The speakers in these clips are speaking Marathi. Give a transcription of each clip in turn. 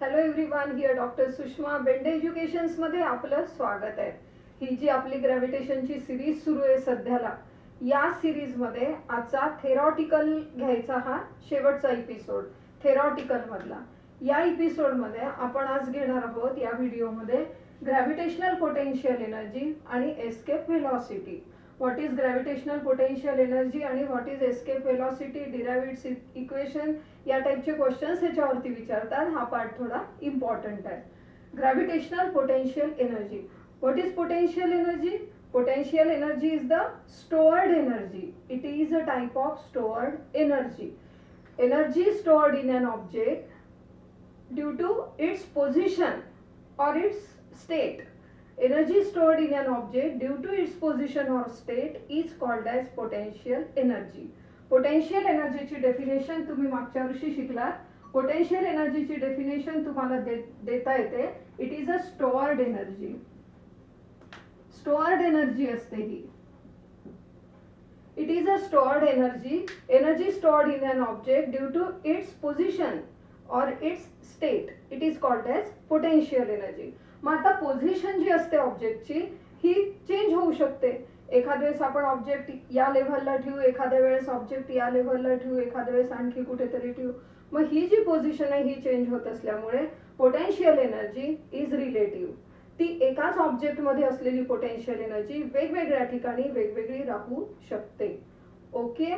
Hello everyone, here doctor Sushma Bende educations मध्ये आपलं स्वागत आहे. ही जी आपली ग्रॅव्हिटेशनची सिरीज सुरू आहे सध्याला, या सिरीज मध्ये आजचा थेरॉटिकल घ्यायचा हा शेवटचा एपिसोड थेरॉटिकल मधला. या एपिसोड मध्ये आपण आज घेणार आहोत या व्हिडिओमध्ये ग्रॅव्हिटेशनल पोटेन्शियल एनर्जी आणि escape velocity. What is gravitational potential energy आणि what is escape velocity, derive its equation, या टाइपचे क्वेश्चन्स ह्याच्यावरती विचारतात. हा पार्ट थोडा इम्पॉर्टंट आहे. Gravitational potential energy. What is potential energy? Potential energy is the stored energy. It is a type of stored energy. Energy stored in an object due to its position or its state. Energy stored in an object due to its position or state is called as potential energy. Potential energy ची डेफिनेशन तुम्ही मागच्या वर्षी शिकलात. Potential energy ची डेफिनेशन तुम्हाला देता येते. It is a stored energy. Stored energy असते ही. It is a stored energy. Energy stored in an object due to its position और its state. It is called as potential energy. मग आता पोझिशन जी असते ऑब्जेक्टची ही चेंज होऊ शकते. एखाद्या वेळेस आपण ऑब्जेक्ट या लेव्हलला ठेवू, एखाद्या वेळेस ऑब्जेक्ट या लेव्हलला ठेवू, एखाद्या वेळेस आणखी कुठेतरी ठेवू. मग ही जी पोझिशन आहे ही चेंज होत असल्यामुळे पोटेन्शियल एनर्जी इज रिलेटिव्ह. ती एकाच ऑब्जेक्ट मध्ये असलेली पोटेन्शियल एनर्जी वेगवेगळ्या ठिकाणी वेगवेगळी राहू शकते. ओके.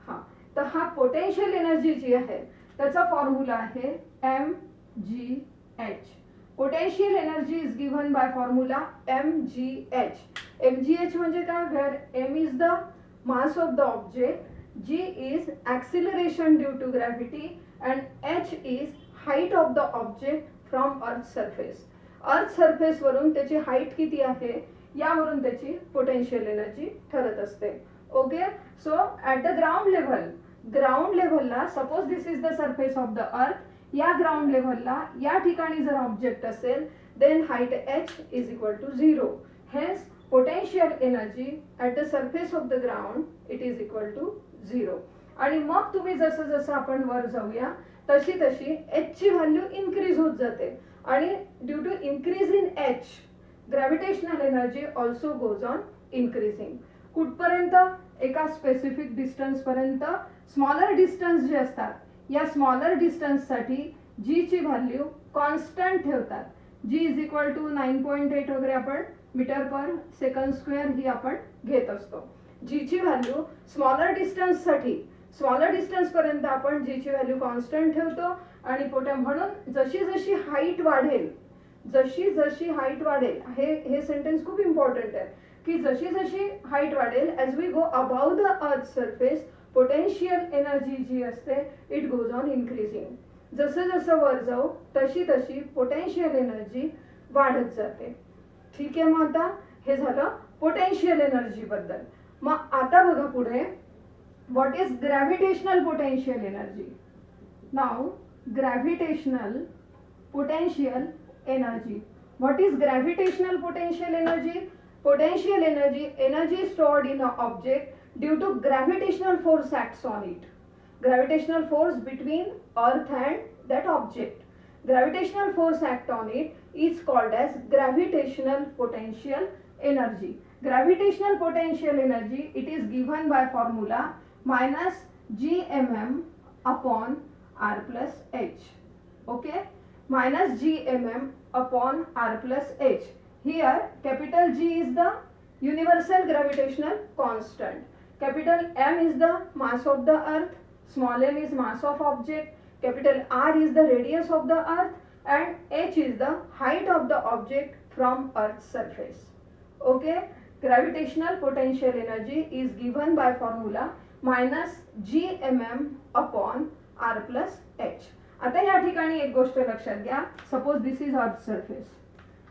हा, तर हा पोटेन्शियल एनर्जी जी आहे त्याचा फॉर्म्युला आहे mgh. Potential energy is given by formula mgh. mgh म्हणजे काय? Where m is the mass of the object, g is acceleration due to gravity and h is height of the object from earth surface. Earth surface वरून त्याची हाईट किती आहे यावरून त्याची पोटेन्शियल एनर्जी ठरत असते. Okay. So at the ground लेव्हलला suppose this is the surface of the earth. या ग्राउंड लेव्हलला या ठिकाणी जर ऑब्जेक्ट असेल then height h is equal to 0. Hence potential energy at the surface of the ground it is equal to 0. आणि मग तुम्ही जसं जसं आपण वर जाऊया तशी तशी h ची व्हॅल्यू इन्क्रीज होत जाते. आणि due to increase in H gravitational energy also goes on increasing. कुठपर्यंत? एका स्पेसिफिक डिस्टन्स पर्यंत. स्मॉलर डिस्टन्स जे असतात या स्मॉलर डिस्टन्स साठी जी ची व्हॅल्यू कॉन्स्टंट ठेवतात. जी इज इक्वल टू 9.8 वगैरे आपण मीटर पर सेकंड स्क्वेअर ही आपण घेत असतो. जी ची व्हॅल्यू स्मॉलर डिस्टन्स साठी, स्मॉलर डिस्टन्स पर्यंत आपण जी ची व्हॅल्यू कॉन्स्टंट ठेवतो. आणि म्हणून जशी जशी हाईट वाढेल, हे सेंटेन्स खूप इम्पॉर्टंट आहे की जशी जशी हाईट वाढेल as we go about the earth surface potential energy जी असते इट गोज ऑन इन्क्रीजिंग. जसं जसं वर जाऊ तशी तशी पोटेन्शियल एनर्जी वाढत जाते. ठीक आहे. मग आता हे झालं पोटेन्शियल एनर्जी बद्दल. मग आता बघा पुढे what is gravitational potential energy. Now gravitational potential energy. What is gravitational potential energy? Potential energy stored in an object due to gravitational force acts on it. Gravitational force between earth and that object. Gravitational force act on it is called as gravitational potential energy. Gravitational potential energy, it is given by formula minus gmm upon r plus h. Okay, minus gmm upon r plus h. Here capital G is the universal gravitational constant, capital M is the mass of the earth, small m is mass of object, capital R is the radius of the earth, and h is the height of the object from earth's surface. Okay, gravitational potential energy is given by formula minus gmm upon r plus h. आता या ठिकाणी एक गोष्ट लक्षात घ्या. Suppose this is earth surface.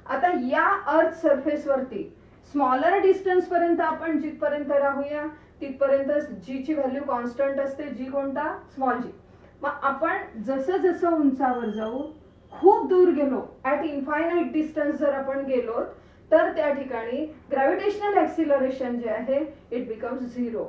आता या अर्थ सरफेस वरती स्मॉलर डिस्टन्स पर्यंत आपण जिथपर्यंत राहूया तिथपर्यंत जी ची व्हॅल्यू कॉन्स्टंट असते. जी कोणता? स्मॉल जी. मग आपण जसं जसं उंचावर जाऊ, खूप दूर गेलो, ऍट इन्फायनाइट डिस्टन्स जर आपण गेलो तर त्या ठिकाणी ग्रॅव्हिटेशनल ऍक्सिलरेशन जे आहे इट बिकम्स 0.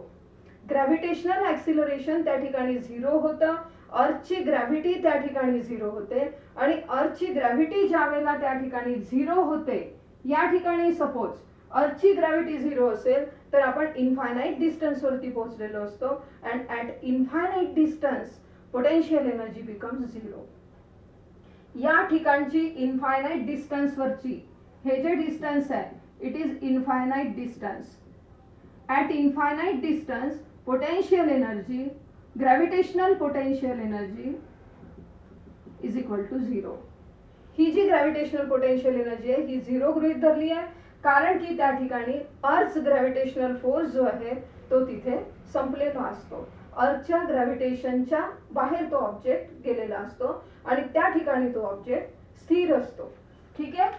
ग्रॅव्हिटेशनल ऍक्सिलरेशन त्या ठिकाणी 0 होतं. अर्थची ग्रॅव्हिटी त्या ठिकाणी 0 होते आणि अर्थची ग्रॅव्हिटी ज्या वेळेला त्या ठिकाणी 0 होते, या ठिकाणी सपोज अर्थची ग्रॅव्हिटी 0 असेल तर आपण इनफायनाइट डिस्टन्स वरती पोहोचलेलो असतो and at infinite distance potential energy becomes 0. या ठिकाणची इनफायनाइट डिस्टन्स वरची हे जे डिस्टन्स आहे it is infinite distance. At infinite distance potential energy, gravitational potential energy is equal to 0. ही जी ग्रॅव्हिटेशनल पोटेन्शियल एनर्जी आहे ही 0 गृहीत धरली आहे कारण की त्या ठिकाणी अर्थ ग्रॅव्हिटेशनल फोर्स जो आहे तो तिथे संपलेला असतो. अर्थच्या ग्रॅव्हिटेशनच्या बाहेर तो ऑब्जेक्ट गेलेला असतो आणि त्या ठिकाणी तो ऑब्जेक्ट स्थिर असतो. ठीक आहे,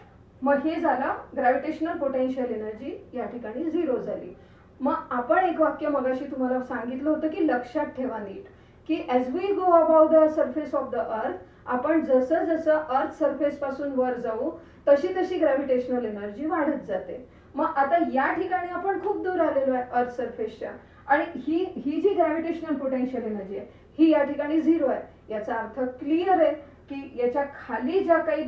मग हे झालं ग्रॅव्हिटेशनल पोटेन्शियल एनर्जी या ठिकाणी 0 झाली. मग आपण एक वाक्य मगाशी तुम्हाला सांगितलं होतं की लक्षात ठेवा नीट की as we go about the surface of the earth आपण जसं जसं अर्थ सरफेस पासून वर जाऊ तशी तशी ग्रॅव्हिटेशनल एनर्जी वाढत जाते. मग आता या ठिकाणी आपण खूप दूर आलेलो आहे अर्थ सरफेसच्या आणि ही जी ग्रॅव्हिटेशनल पोटेन्शियल एनर्जी आहे ही या ठिकाणी 0 आहे. याचा अर्थ क्लिअर आहे की याच्या खाली ज्या काही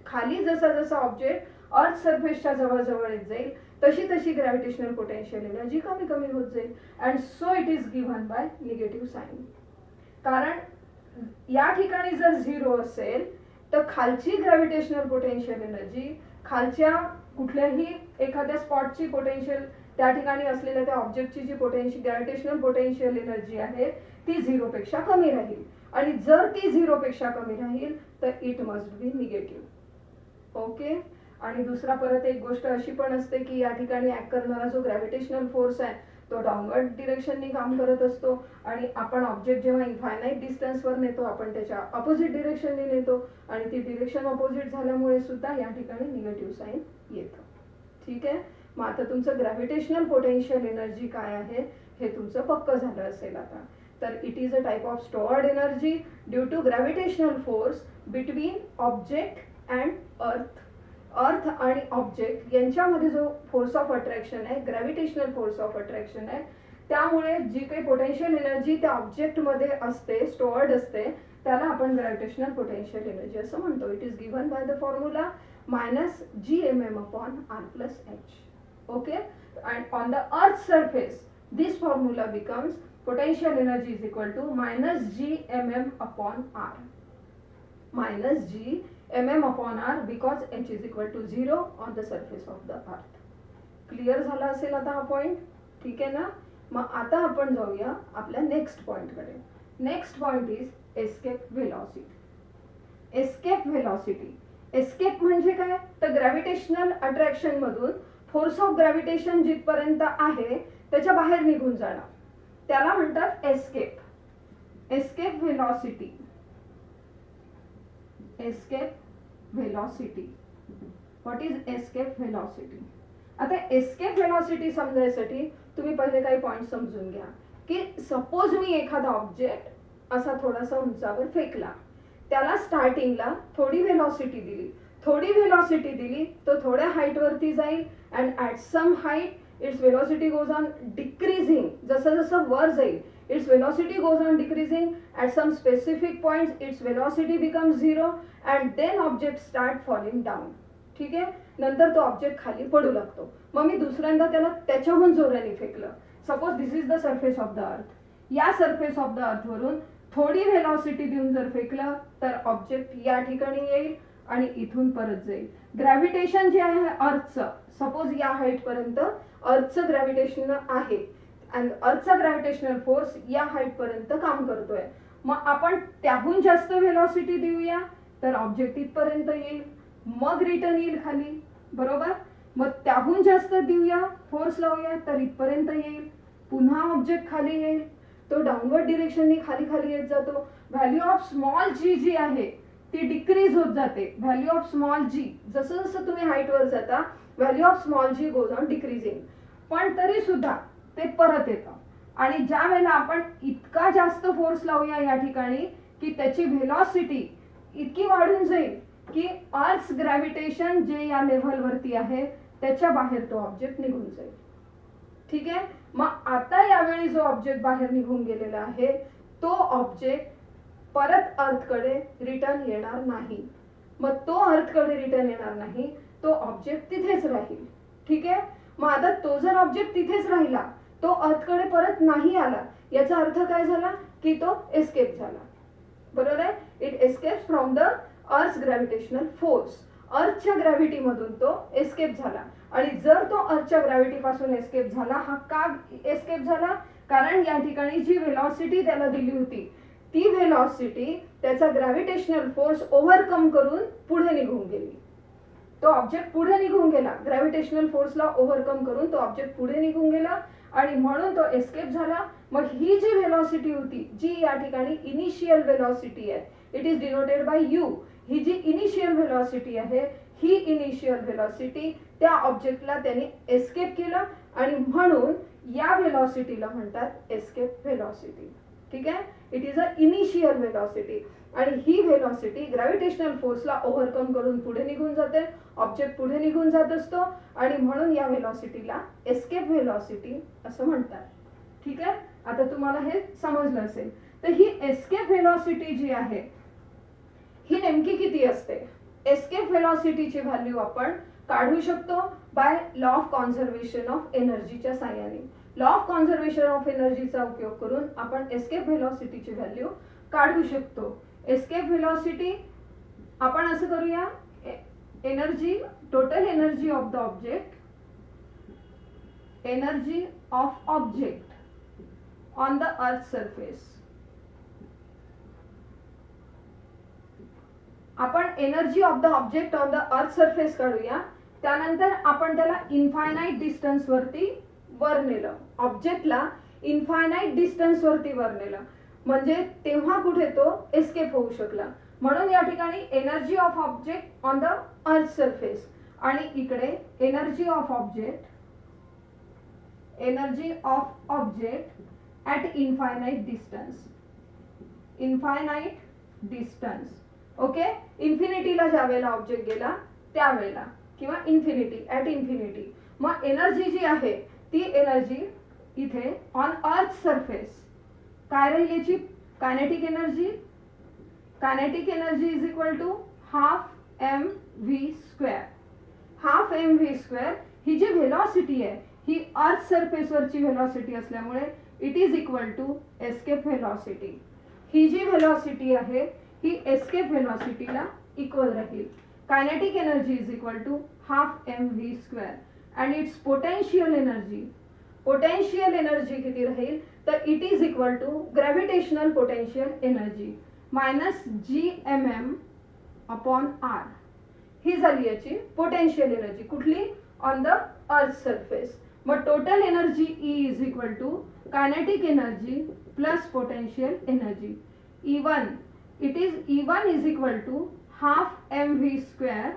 खाली जसा जसा ऑब्जेक्ट अर्थ सरफेसच्या जवळ जवळ येत जाईल तशी तशी ग्रॅव्हिटेशनल पोटेन्शियल एनर्जी कमी कमी होत जाईल and so it is given by negative sign. कारण या ठिकाणी जर 0 असेल तर खालची ग्रॅव्हिटेशनल पोटेन्शियल एनर्जी खालच्या कुठल्याही एखाद्या स्पॉटची पोटेन्शियल त्या ठिकाणी असलेल्या त्या ऑब्जेक्टची जी ग्रॅव्हिटेशनल पोटेन्शियल एनर्जी आहे ती 0 पेक्षा कमी राहील आणि जर ती 0 पेक्षा कमी राहील तर it must be negative. Okay, आणि दुसरा परत एक गोष्ट अशी पण असते की या ठिकाणी ऍक्ट करणारा जो ग्रॅव्हिटेशनल फोर्स आहे तो डाऊनवर्ड डिरेक्शननी काम करत असतो आणि आपण ऑब्जेक्ट जेव्हा इनफायनाइट डिस्टन्सवर नेतो आपण त्याच्या अपोजिट डिरेक्शनने नेतो आणि ती डिरेक्शन अपोजिट झाल्यामुळे सुद्धा या ठिकाणी निगेटिव्ह साइन येतं. ठीक आहे, मग आता तुमचं ग्रॅव्हिटेशनल पोटेन्शियल एनर्जी काय आहे हे तुमचं पक्क झालं असेल आता. तर it is a type of stored energy due to gravitational force between object and earth. Earth आणि ऑब्जेक्ट यांच्यामध्ये जो फोर्स ऑफ अट्रॅक्शन आहे ग्रॅव्हिटेशनल फोर्स ऑफ अट्रॅक्शन आहे त्यामुळे जी काही पोटेन्शियल एनर्जी त्या ऑब्जेक्टमध्ये असते स्टोअर्ड असते त्याला आपण ग्रॅव्हिटेशनल पोटेन्शियल एनर्जी असं म्हणतो. It is given by the formula -gmm/r+h. Okay, and on the earth surface this formula becomes potential energy is equal to -gmm/r. -gmm/r because h is equal to 0 on the surface of the earth. Clear झाला असेल आता हा पॉइंट. ठीक आहे ना, मग आता आपण जाऊया आपल्या नेक्स्ट पॉइंटकडे. Next point is escape velocity. Escape velocity, escape म्हणजे काय तर ग्रॅव्हिटेशनल अट्रॅक्शन मधून फोर्स ऑफ ग्रॅव्हिटेशन जिथपर्यंत आहे त्याच्या बाहेर निघून जाणं त्याला म्हणतात escape. Escape velocity, escape velocity. What is escape velocity? आता एस्केप व्हेलॉसिटी समजायसाठी तुम्ही पहिले काही पॉइंट समजून घ्या की सपोज मी एखादा ऑब्जेक्ट असा थोडासा उंचावर फेकला, त्याला स्टार्टिंगला थोडी व्हेलॉसिटी दिली तो थोड्या हाईट वरती जाईल and at some height its velocity goes on decreasing. जसं जसं वर जाईल its velocity goes on decreasing. At some specific points its velocity becomes 0 and then object start falling down. ठीक आहे, नंतर तो ऑब्जेक्ट खाली पडू लागतो. मग मी दुसऱ्यांदा त्याला त्याच्याहून जोराने फेकलं. Suppose this is the surface of the earth. या सरफेस ऑफ द अर्थ वरून थोडी व्हेलॉसिटी देऊन जर फेकलं तर ऑब्जेक्ट या ठिकाणी येईल आणि इथून परत जाईल. ग्रॅव्हिटेशन जे आहे अर्थचं सपोज या हाईट पर्यंत अर्थचं ग्रॅव्हिटेशन आहे आणि अर्थचा ग्रॅव्हिटेशनल फोर्स या हाईट पर्यंत काम करतोय. मग आपण त्याहून जास्त व्हेलॉसिटी देऊया तर ऑब्जेक्ट इथपर्यंत येईल, मग रिटर्न येईल खाली, बरोबर. मग त्याहून जास्त देऊया, फोर्स लावूया तर इथपर्यंत येईल, पुन्हा ऑब्जेक्ट खाली येईल, तो डाऊनवर्ड डिरेक्शननी खाली खाली येत जातो. व्हॅल्यू ऑफ स्मॉल जी जी आहे ती डिक्रीज होत जाते. व्हॅल्यू ऑफ स्मॉल जी जसं जसं तुम्ही हाईट वर जाता value of small G goes on decreasing, पण तरी सुद्धा ते परत येतं. आणि ज्या वेळेला आपण इतका जास्त फोर्स लावूया या ठिकाणी की त्याची व्हेलॉसिटी इतकी वाढून जाईल की अर्थ ग्रॅव्हिटेशन जे या लेव्हलवरती आहे त्याच्या बाहेर तो ऑब्जेक्ट निघून जाईल. ठीक आहे, मग आता यावेळी जो ऑब्जेक्ट बाहेर निघून गेलेला आहे तो ऑब्जेक्ट परत अर्थकडे रिटर्न येणार नाही. मग तो अर्थकडे रिटर्न येणार नाही, तो ऑब्जेक्ट तिथेच राहील. ठीक आहे. मग आता तो जर ऑब्जेक्ट तिथेच राहिला, तो अर्थकडे परत नाही आला, याचा अर्थ काय झाला की तो एस्केप झाला. बरोबर आहे. It escapes from the earth gravitational force. अर्थच्या ग्रॅव्हिटी मधून तो एस्केप झाला. आणि जर तो अर्थच्या ग्रॅव्हिटी पासून एस्केप झाला, हा का एस्केप झाला? कारण या ठिकाणी जी व्हेलॉसिटी त्याला दिली होती, ती व्हेलॉसिटी त्याचा ग्रॅव्हिटेशनल फोर्स ओव्हरकम करून पुढे निघून गेली. तो ऑब्जेक्ट पुढे निघून गेला, ग्रॅव्हिटेशनल फोर्सला ओव्हरकम करून तो ऑब्जेक्ट पुढे निघून गेला आणि म्हणून तो एस्केप झाला. मग ही जी व्हेलॉसिटी होती, जी या ठिकाणी इनिशियल व्हेलॉसिटी आहे, it is denoted by U. ही जी इनिशियल व्हेलॉसिटी आहे, ही इनिशियल व्हेलॉसिटी त्या ऑब्जेक्टला त्याने एस्केप केलं आणि म्हणून या व्हेलॉसिटीला म्हणतात एस्केप व्हेलॉसिटी. ठीक आहे. It is a initial velocity. आणि ही व्हेलॉसिटी ग्रॅव्हिटेशनल फोर्सला ओव्हरकम करून पुढे निघून जाते, ऑब्जेक्ट पुढे निघून जात असतो आणि म्हणून या व्हेलॉसिटीला एस्केप व्हेलॉसिटी असं म्हणतात. ठीक आहे. आता तुम्हाला हे समजलं असेल. तर ही एस्केप व्हेलॉसिटी जी आहे, ही नेमकी किती असते? एस्केप व्हेलॉसिटीची व्हॅल्यू आपण काढू शकतो by law of conservation of एनर्जीच्या साहाय्याने. लॉ ऑफ कॉन्झर्वेशन ऑफ एनर्जीचा उपयोग करून आपण एस्केप व्हेलॉसिटीची व्हॅल्यू काढू शकतो. एस्केप व्हेलॉसिटी आपण असं करूया, energy, total energy of the object, energy of object on the earth surface. आपण energy of the object on the earth surface काढूया. त्यानंतर आपण त्याला इन्फायनाइट डिस्टन्स वरती वर नेलं, ऑब्जेक्टला इन्फायनाइट डिस्टन्स वरती वर नेलं, म्हणजे तेव्हा कुठे तो एस्केप होऊ शकला. म्हणून या ठिकाणी energy of object on the earth surface आणि इकडे energy of object, energy of object at infinite distance, infinite distance. Okay. इन्फिनिटीला ज्या वेळेला ऑब्जेक्ट गेला त्यावेळेला, किंवा इन्फिनिटी, ऍट इन्फिनिटी. मग एनर्जी जी आहे ती एनर्जी इथे ऑन अर्थ सरफेस काय राहील याची? Kinetic energy. Kinetic energy is equal to half M V square. Half M V square ही जी व्हेलॉसिटी आहे, ही अर्थ सरफेस वरची व्हेलॉसिटी असल्यामुळे it is equal to escape velocity. ही जी व्हेलॉसिटी आहे ही एस्केप व्हेलॉसिटीला इक्वल राहील. Kinetic energy is equal to half M V square and its potential energy. Potential energy किती राहील? तर it is equal to gravitational potential energy minus GMM upon R. ही झाली याची पोटेन्शियल एनर्जी. कुठली? On the earth surface. मग total energy E is equal to kinetic energy plus potential energy. E1, it is E1 is equal to half mv square,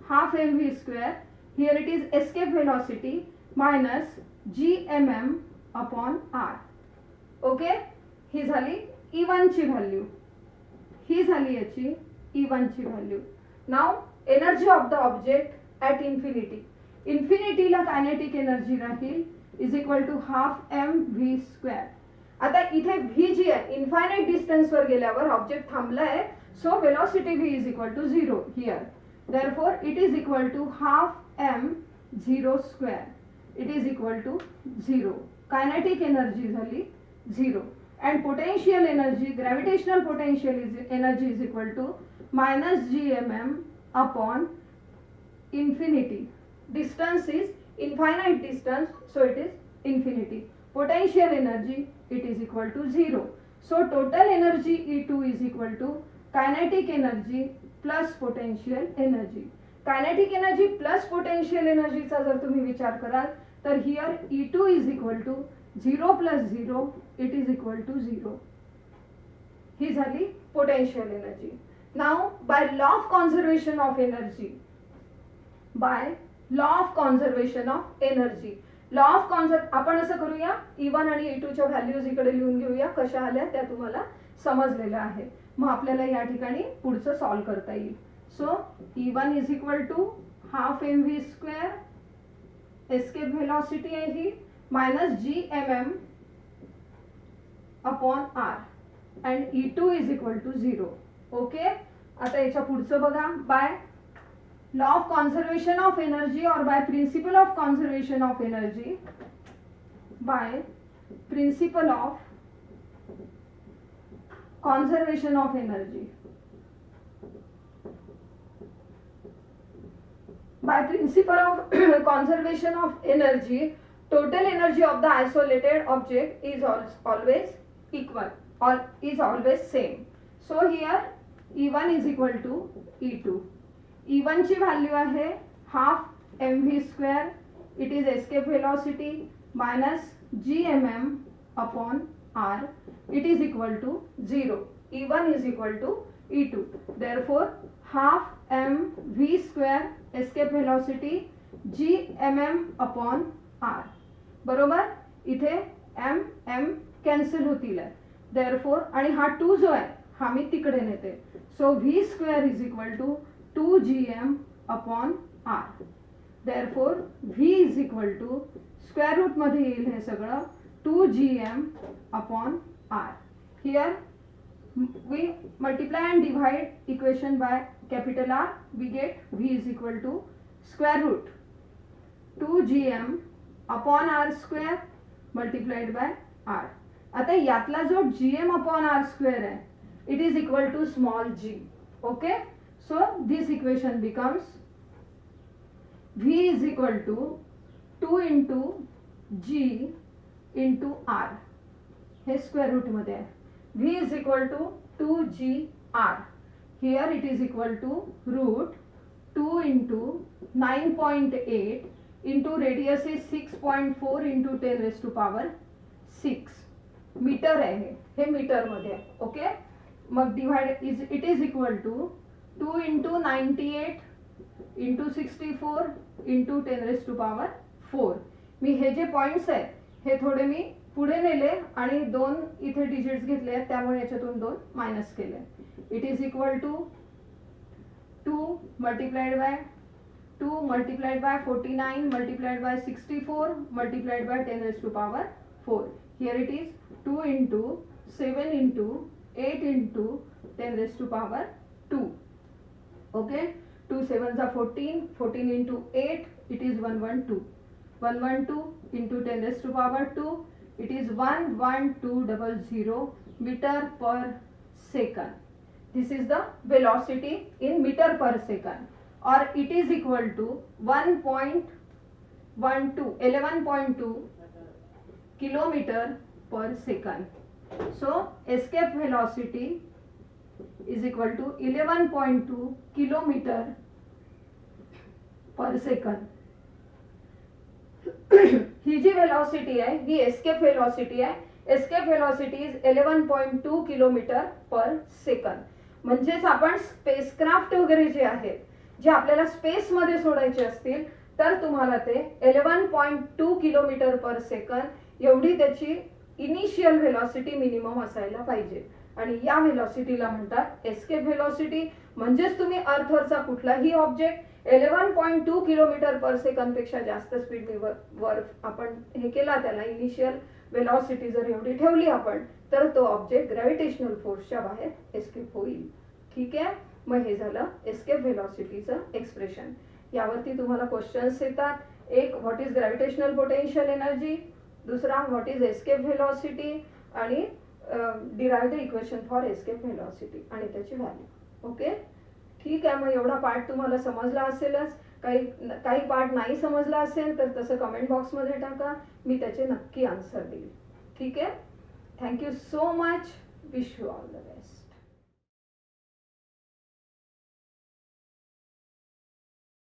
half mv square, here it is escape velocity minus gmm upon r. Okay. ही झाली E1 ची व्हॅल्यू, ही झाली याची E1 ची value. Now energy of the object at infinity. इन्फिनिटीला कायनेटिक एनर्जी राहील is equal to half M V square. आता इथे v जी आहे, इन्फायनाइट डिस्टन्स वर गेल्यावर ऑब्जेक्ट थांबलाय, so velocity v is equal to 0 here. Therefore it is equal to half M 0 square. It is equal to 0. Kinetic energy झाली 0 and potential energy, gravitational potential energy is equal to minus GMM upon infinity. Distance is infinite distance, so it is infinity. Potential energy it is equal to 0. So total energy E2 is equal to kinetic energy plus potential energy. Kinetic energy plus potential energy चा जर तुम्ही विचार कराल तर here E2 is equal to 0 plus 0, it is equal to 0. ही झाली potential energy. Now by law of conservation of energy, by law of conservation of energy, law of conserve आपण असं करूया, E1 आणि E2 च्या व्हॅल्यूज इकडे लिहून घेऊया. कशा आल्या त्या तुम्हाला समजलेल्या आहे. मग आपल्याला या ठिकाणी पुढचं सॉल्व करता येईल. So E1 is equal to half M V square, escape velocity आहे ही, minus GMM upon R. And E2 is equal to 0. Okay, आता याच्या पुढचं बघा. By law of conservation of energy और by principle of conservation of energy, by principle of conservation of energy, by principle of conservation of energy, total energy of the isolated object is always equal or is always same. So here E1 is equal to E2. E1 ची व्हॅल्यू आहे half mv square, it is escape velocity minus gmm upon r, it is equal to 0. E1 is equal to E2. Therefore, half mv square escape velocity gmm upon r. बरोबर, इथे m कॅन्सल होतील. Therefore, आणि हा 2 जो आहे हा मी तिकडे नेते. So v square is equal to 2gm upon r. Therefore, v is equal to square root मध्ये येईल हे सगळं 2gm upon r. Here we multiply and divide equation by capital R. We get v is equal to square root 2gm upon r square multiplied by r. आता यातला जो gm upon r square आहे, it is equal to small g. Okay, so this equation becomes v is equal to 2 into g into r. हे स्क्वेअर रूट मध्ये आहे. v is equal to 2gr. Here it is equal to root 2 into 9.8 into radius is 6.4 into 10 raised to power 6 metre आहे. हे मीटर मध्ये आहे. ओके, मग divide it is equal to 2 into 98 into 64 into 10 raised to power 4. मी हे जे पॉइंट्स आहे हे थोडे मी पुढे नेले आणि 2 इथे डिजिट्स घेतले आहेत, त्यामुळे याच्यातून 2 मायनस केले. It is equal to 2 multiplied by 2 multiplied by 49 multiplied by 64 multiplied by 10 raised to power 4. Here it is 2 into 7 into 8 into 10 raised to power 2. Okay, 2 7s are 14, 14 into 8 it is 112. 112 into 10 raised to power 2, it is 11200 meter per second. This is the velocity in meter per second, or it is equal to 11.2 kilometer per second. So escape velocity is equal to 11.2 kilometer per second. He G velocity आहे ही एस्केप वेलोसिटी आहे. Escape velocity is 11.2 kilometre per second. म्हणजेच आपण स्पेसक्राफ्ट वगैरे जे आहेत जे आपल्याला स्पेस मध्ये सोडायचे असतील तर तुम्हाला ते 11.2 किलोमीटर पर सेकंद एवढी त्याची इनिशियल वेलोसिटी मिनिमम असायला पाहिजे. आणि या वेलोसिटीला म्हणतात एस्केप वेलोसिटी. म्हणजेच तुम्ही अर्थवरचा कुठलाही ऑब्जेक्ट 11.2 किलोमीटर पर सेकंद पेक्षा जास्त स्पीड वर आपण हे केला, त्याला इनिशियल वेलोसिटी जर एवढी ठेवली आपण, तर तो ऑब्जेक्ट ग्रॅव्हिटेशनल फोर्सच्या बाहेर एस्केप होईल. ठीक आहे, मग हे झालं एस्केप वेलोसिटीचं एक्सप्रेशन. यावरती तुम्हाला क्वेश्चन्स येतात. एक, what is gravitational potential energy, दुसरा व्हॉट इज एस्केप वेलोसिटी, आणि derive the equation for escape velocity आणि त्याची व्हॅल्यू. ओके, ठीक आहे, मग एवढा पार्ट तुम्हाला समजला असेलच. काही पार्ट नाही समजला असेल तर तसं कमेंट बॉक्समध्ये टाका, मी त्याचे नक्की आन्सर देईल. ठीक आहे, thank you so much, wish you all the best.